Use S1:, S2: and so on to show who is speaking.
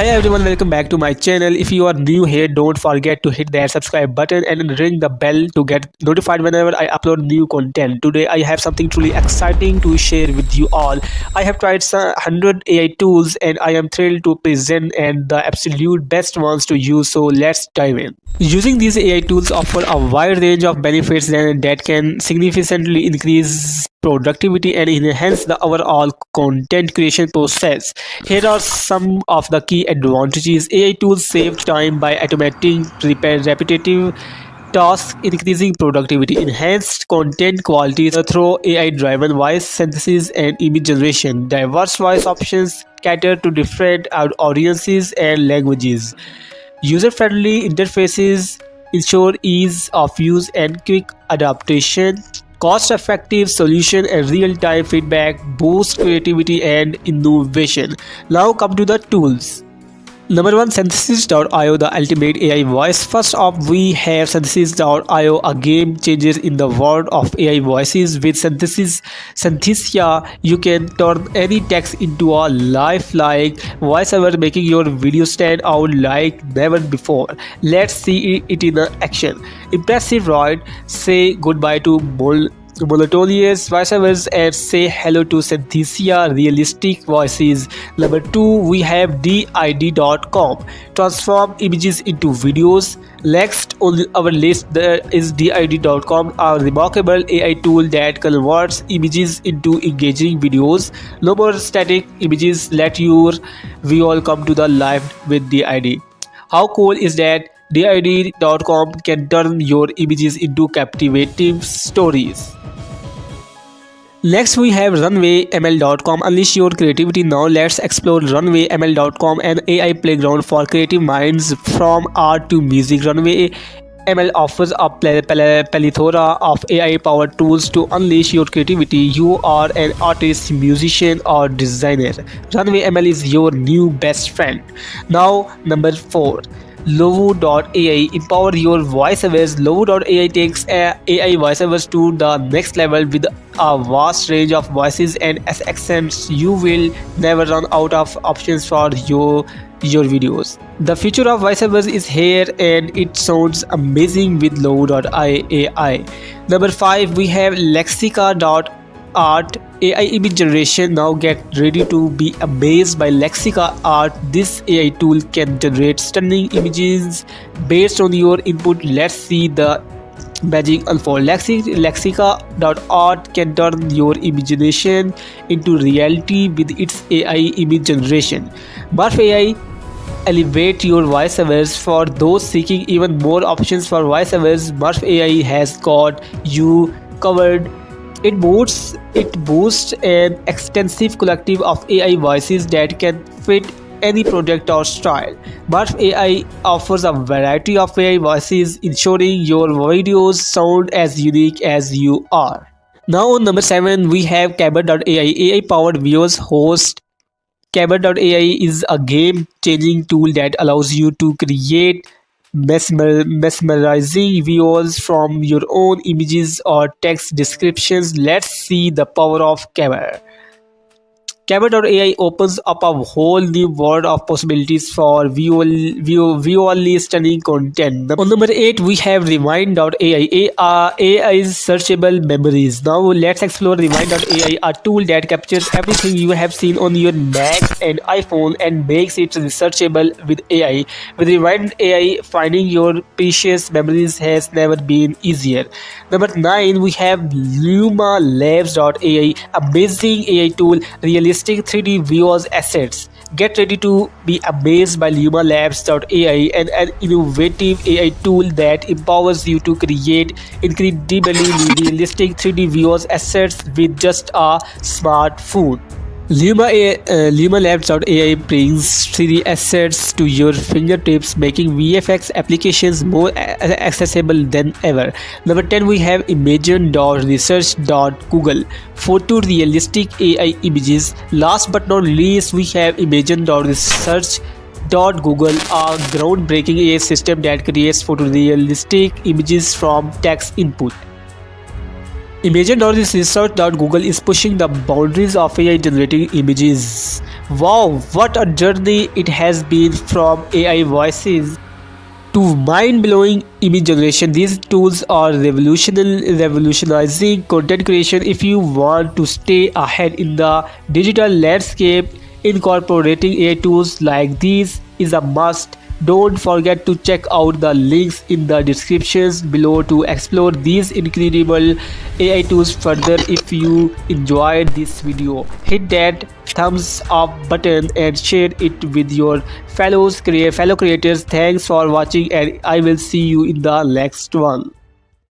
S1: Hi everyone, welcome back to my channel. If you are new here, don't forget to hit that subscribe button and ring the bell to get notified whenever I upload new content. Today I have something truly exciting to share with you all. I have tried some 100 AI tools and I am thrilled to present and the absolute best ones to use, so let's dive in. Using these AI tools offer a wide range of benefits that can significantly increase productivity and enhance the overall content creation process. Here are some of the key advantages. AI tools save time by automating repetitive tasks, increasing productivity, enhanced content quality through AI-driven voice synthesis and image generation. Diverse voice options cater to different audiences and languages. User-friendly interfaces ensure ease of use and quick adaptation. Cost-effective solution and real-time feedback boost creativity and innovation. Now come to the tools. Number one, Synthesis.io, the ultimate AI voice. First off, we have Synthesis.io, a game changer in the world of AI voices. With Synthesia, you can turn any text into a lifelike voiceover, making your video stand out like never before. Let's see it in action. Impressive, right? Say goodbye to monotonous voiceovers and say hello to Synthesia realistic voices. Number 2, we have did.com. Transform images into videos. Next on our list there is did.com, a remarkable AI tool that converts images into engaging videos. No more static images, let your viewer come to the life with did. How cool is that? did.com can turn your images into captivating stories. Next we have runwayml.com. Unleash your creativity now. Let's explore runwayml.com, an AI playground for creative minds from art to music. Runway ML offers a plethora of AI-powered tools to unleash your creativity. You are an artist, musician, or designer. Runway ML is your new best friend. Now, number 4. Lovo.ai. Empower your voiceovers. Lovo.ai takes AI voiceovers to the next level with a vast range of voices and accents. You will never run out of options for your videos. The future of voiceovers is here and it sounds amazing with Lovo.ai. Number 5, we have Lexica.art, AI image generation. Now get ready to be amazed by Lexica Art. This AI tool can generate stunning images based on your input. Let's see the magic unfold. Lexica.art can turn your imagination into reality with its AI image generation. Morph AI elevate your voiceovers. For those seeking even more options for voiceovers, Morph AI has got you covered. It boosts an extensive collective of AI voices that can fit any project or style. Morph AI offers a variety of AI voices, ensuring your videos sound as unique as you are. Now on number 7, we have Cabot.ai, AI-powered videos host. Cabot.ai is a game-changing tool that allows you to create mesmerizing visuals from your own images or text descriptions. Let's see the power of Cabot. Cabot.ai opens up a whole new world of possibilities for visually stunning content. On number 8, we have Rewind.ai, AI's searchable memories. Now let's explore Rewind.ai, a tool that captures everything you have seen on your Mac and iPhone and makes it researchable with AI. With Rewind.ai, finding your precious memories has never been easier. Number 9, we have LumaLabs.ai, amazing AI tool, realistic 3D views assets. Get ready to be amazed by LumaLabs.ai, an innovative AI tool that empowers you to create incredibly realistic 3D views assets with just a smartphone. LumaLabs.ai brings 3D assets to your fingertips, making VFX applications more accessible than ever. Number 10, we have Imagen.research.google, photorealistic AI images. Last but not least, we have Imagen.research.google, a groundbreaking AI system that creates photorealistic images from text input. Imagen.research.google is pushing the boundaries of AI generating images. Wow, what a journey it has been from AI voices to mind-blowing image generation. These tools are revolutionizing content creation. If you want to stay ahead in the digital landscape, incorporating AI tools like these is a must. Don't forget to check out the links in the descriptions below to explore these incredible AI tools further. If you enjoyed this video, hit that thumbs up button and share it with your fellow creators. Thanks for watching, and I will see you in the next one.